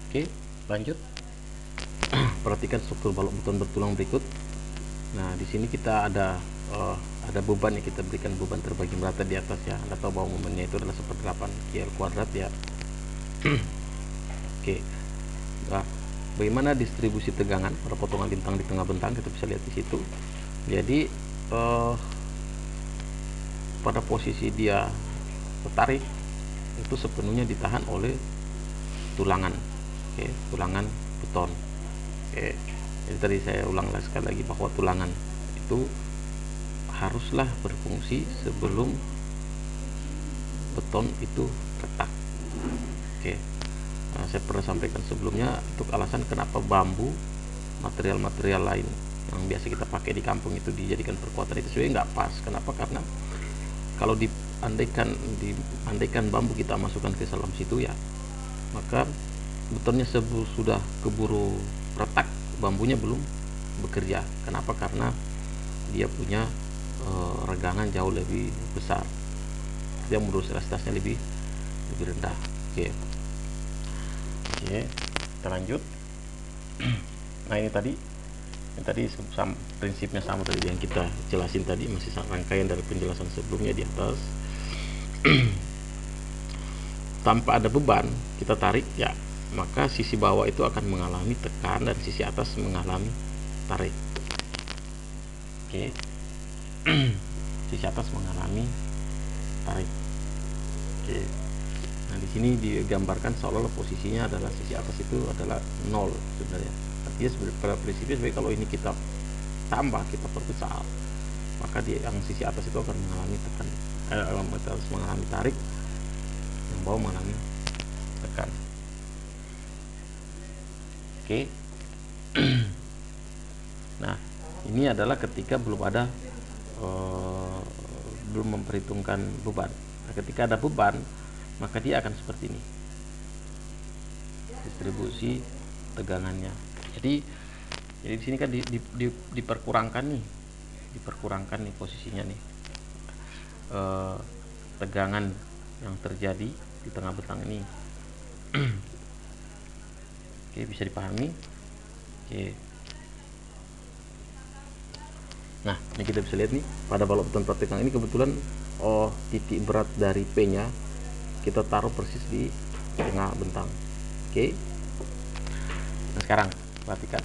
Oke, lanjut. Perhatikan struktur balok beton bertulang berikut. Nah, di sini kita ada beban ya, kita berikan beban terbagi merata di atas ya. Anda tahu bahwa momennya itu adalah 1/8 KL kuadrat ya. Oke. Nah, bagaimana distribusi tegangan pada potongan lintang di tengah bentang, kita bisa lihat di situ. Jadi pada posisi dia tertarik itu sepenuhnya ditahan oleh tulangan, oke, tulangan beton. Oke, jadi tadi saya ulang sekali lagi bahwa tulangan itu haruslah berfungsi sebelum beton itu retak. Oke, nah, saya pernah sampaikan sebelumnya untuk alasan kenapa bambu, material-material lain yang biasa kita pakai di kampung itu dijadikan perkuatan itu sebenarnya nggak pas. Kenapa? Karena kalau diandaikan bambu kita masukkan ke dalam situ ya, maka betonnya sudah keburu retak, bambunya belum bekerja. Kenapa? Karena dia punya regangan jauh lebih besar, dia menurut elastisitasnya lebih rendah. Oke, kita lanjut. Nah, ini tadi prinsipnya sama tadi yang kita jelasin tadi, masih rangkaian dari penjelasan sebelumnya di atas. Tanpa ada beban kita tarik ya, maka sisi bawah itu akan mengalami tekan dan sisi atas mengalami tarik. Oke. Sisi atas mengalami tarik. Oke. Nah, di sini digambarkan seolah-olah posisinya adalah sisi atas itu adalah 0 sebenarnya. Artinya pada prinsipnya sebenarnya kalau ini kita tambah, kita perbesar, maka yang sisi atas itu akan mengalami tekan, harus mengalami tarik, yang bawah mengalami tekan. Oke. Nah, ini adalah ketika belum memperhitungkan beban. Nah, ketika ada beban, maka dia akan seperti ini distribusi tegangannya. Jadi di sini kan diperkurangkan nih posisinya nih, tegangan yang terjadi di tengah bentang ini. Oke, bisa dipahami. Oke. Nah, ini kita bisa lihat nih pada balok beton praktekang ini kebetulan titik berat dari P nya kita taruh persis di tengah bentang. Oke. Nah, sekarang perhatikan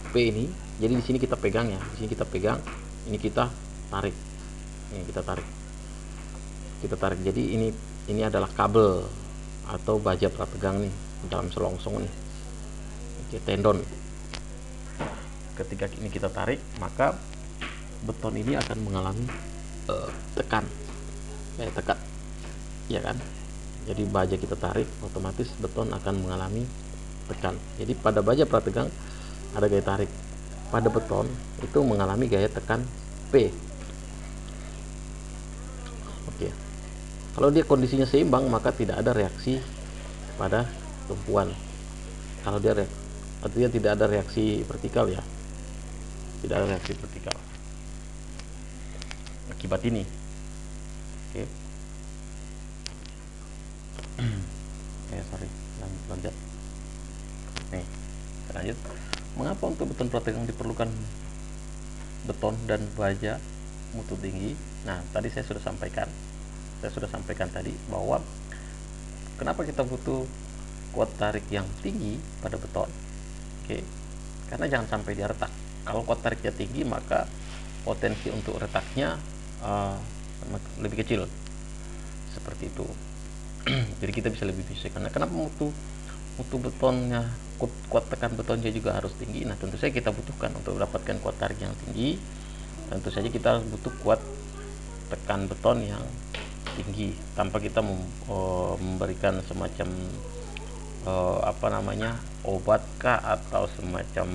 P ini. Jadi di sini kita pegang ya, di sini kita pegang, ini kita tarik, ini kita tarik. Jadi ini adalah kabel atau baja prategang nih dalam selongsong nih. Oke, tendon. Ketika ini kita tarik, maka beton ini akan mengalami tekan, ya kan? Jadi baja kita tarik, otomatis beton akan mengalami tekan. Jadi pada baja prategang ada gaya tarik, pada beton itu mengalami gaya tekan P. Oke. Kalau dia kondisinya seimbang, maka tidak ada reaksi pada tumpuan. Kalau dia artinya tidak ada reaksi vertikal ya, tidak ada reaksi vertikal akibat ini. Oke. Sorry, lanjut. Nih, lanjut. Mengapa untuk beton prategang diperlukan beton dan baja mutu tinggi? Nah, tadi saya sudah sampaikan tadi bahwa kenapa kita butuh kuat tarik yang tinggi pada beton. Oke, karena jangan sampai dia retak. Kalau kuat tariknya tinggi, maka potensi untuk retaknya lebih kecil, seperti itu. Jadi kita bisa lebih bisa. Karena kenapa mutu betonnya kuat tekan betonnya juga harus tinggi. Nah, tentu saja kita butuhkan untuk mendapatkan kuat tarik yang tinggi, tentu saja kita butuh kuat tekan beton yang tinggi tanpa kita memberikan semacam obat kah atau semacam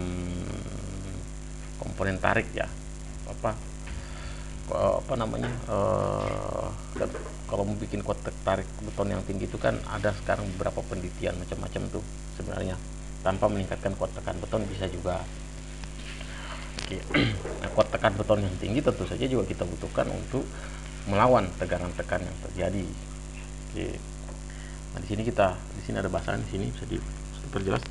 komponen tarik ya, kalau mau bikin kuat tarik beton yang tinggi itu kan ada sekarang beberapa penelitian macam-macam tuh sebenarnya, tanpa meningkatkan kuat tekan beton bisa juga. Oke. Nah, kuat tekan beton yang tinggi tentu saja juga kita butuhkan untuk melawan tegangan tekan yang terjadi. Oke. Nah, di sini ada bahasan, di sini bisa diperjelas.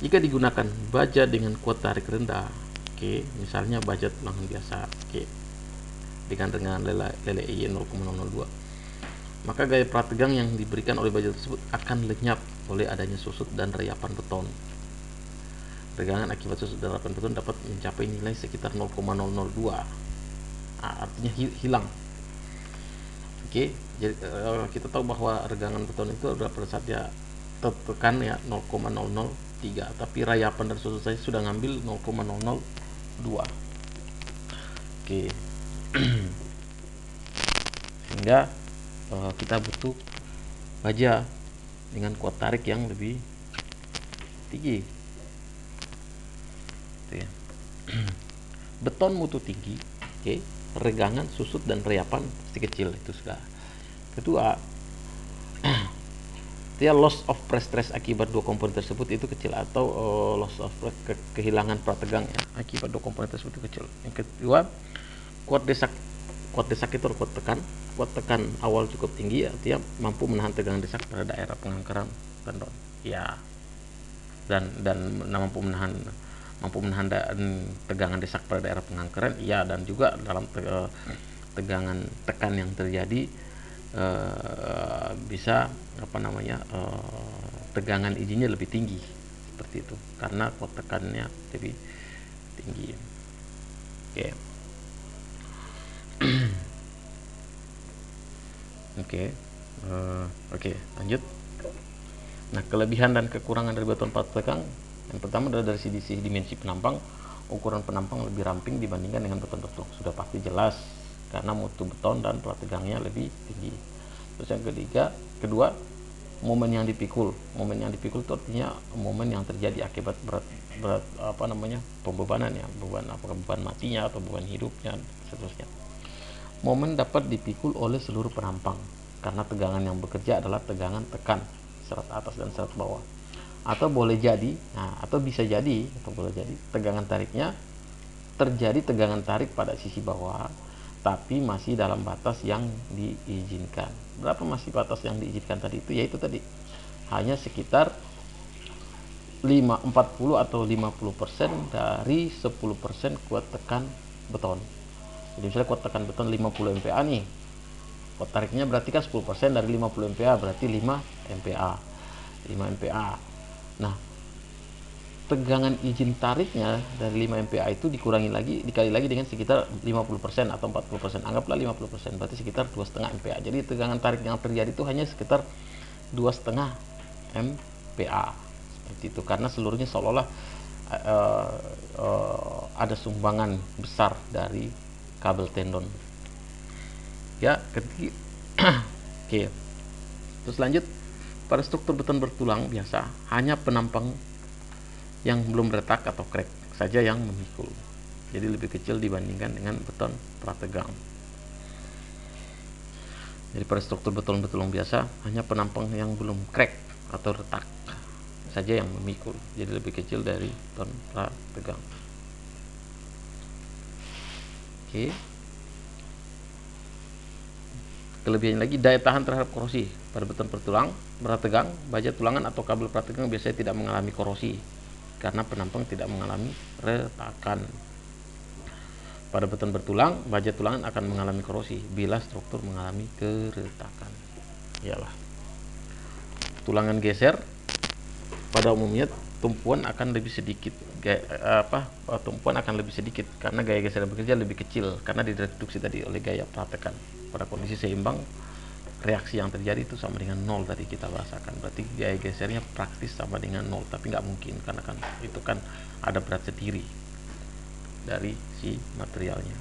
Jika digunakan baja dengan kuat tarik rendah, oke, misalnya baja tulangan biasa, oke, dengan lele IE 0,002, maka gaya prategang yang diberikan oleh baja tersebut akan lenyap oleh adanya susut dan reyapan beton. Tegangan akibat susut dan reyapan beton dapat mencapai nilai sekitar 0,002. Artinya hilang. Oke, jadi kita tahu bahwa regangan beton itu adalah pada saat dia tertekan ya 0,003, tapi rayapan dan susut saya sudah ngambil 0,002. Oke. Sehingga kita butuh baja dengan kuat tarik yang lebih tinggi. Itu ya. Beton mutu tinggi, oke, regangan, susut dan reyapan pasti kecil, itu sudah. Kedua, dia loss of press stress akibat dua komponen tersebut itu kecil, atau loss of kehilangan prategang ya akibat dua komponen tersebut itu kecil. Yang kedua, kuat desak itu kuat tekan awal cukup tinggi, artinya mampu menahan tegangan desak pada daerah pengangkaran tendon ya, dan mampu menahan tegangan desak pada daerah pengangkaran ya, dan juga dalam tegangan tekan yang terjadi bisa tegangan izinnya lebih tinggi seperti itu karena kuat tekannya lebih tinggi. Oke, lanjut. Nah, kelebihan dan kekurangan dari beton prategang, yang pertama adalah dari sisi dimensi penampang. Ukuran penampang lebih ramping dibandingkan dengan beton bertulang, sudah pasti jelas karena mutu beton dan prategangnya lebih tinggi. Terus yang kedua, momen yang dipikul itu artinya momen yang terjadi akibat berat pembebanan ya, beban matinya atau beban hidupnya seterusnya. Momen dapat dipikul oleh seluruh penampang karena tegangan yang bekerja adalah tegangan tekan serat atas dan serat bawah. Atau bisa jadi tegangan tariknya terjadi tegangan tarik pada sisi bawah, tapi masih dalam batas yang diizinkan. Berapa masih batas yang diizinkan tadi itu? Yaitu tadi hanya sekitar 40 atau 50% dari 10% kuat tekan beton. Jadi misalnya kuat tekan beton 50 MPa nih, kuat tariknya berarti kan 10% dari 50 MPa, berarti 5 MPa. Nah, tegangan izin tariknya dari 5 MPa itu dikali lagi dengan sekitar 50% atau 40%. Anggaplah 50%, berarti sekitar 2,5 MPa. Jadi tegangan tarik yang terjadi itu hanya sekitar 2,5 MPa. Seperti itu, karena seluruhnya seolah-olah ada sumbangan besar dari kabel tendon. Ya, Oke. Terus lanjut, pada struktur beton bertulang biasa hanya penampang yang belum retak atau crack saja yang memikul. Jadi lebih kecil dibandingkan dengan beton prategang. Jadi pada struktur beton bertulang biasa hanya penampang yang belum crack atau retak saja yang memikul. Jadi lebih kecil dari beton prategang. Oke. Kelebihan lagi, daya tahan terhadap korosi. Pada beton prategang, baja tulangan atau kabel prategang biasanya tidak mengalami korosi karena penampang tidak mengalami retakan. Pada beton bertulang, baja tulangan akan mengalami korosi bila struktur mengalami keretakan. Iyalah. Tulangan geser, pada umumnya tumpuan akan lebih sedikit. Tumpuan akan lebih sedikit karena gaya geser bekerja lebih kecil karena direduksi tadi oleh gaya pratekan. Pada kondisi seimbang, reaksi yang terjadi itu sama dengan 0 tadi kita bahasakan. Berarti gaya gesernya praktis sama dengan 0, tapi nggak mungkin karena itu kan ada berat sendiri dari si materialnya.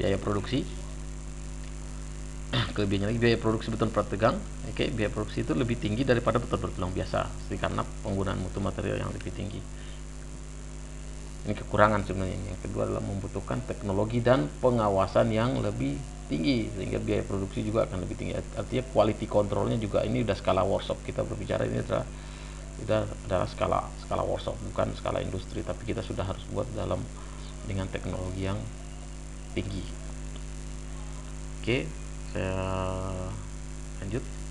Biaya produksi, kelebihannya lagi, biaya produksi beton prategang. Biaya produksi itu lebih tinggi daripada beton bertulang biasa karena penggunaan mutu material yang lebih tinggi. Ini kekurangan sebenarnya. Yang kedua adalah membutuhkan teknologi dan pengawasan yang lebih tinggi sehingga biaya produksi juga akan lebih tinggi. Artinya quality controlnya juga, ini udah skala workshop kita berbicara, ini adalah skala workshop, bukan skala industri, tapi kita sudah harus buat dengan teknologi yang tinggi. Oke, saya Lanjut.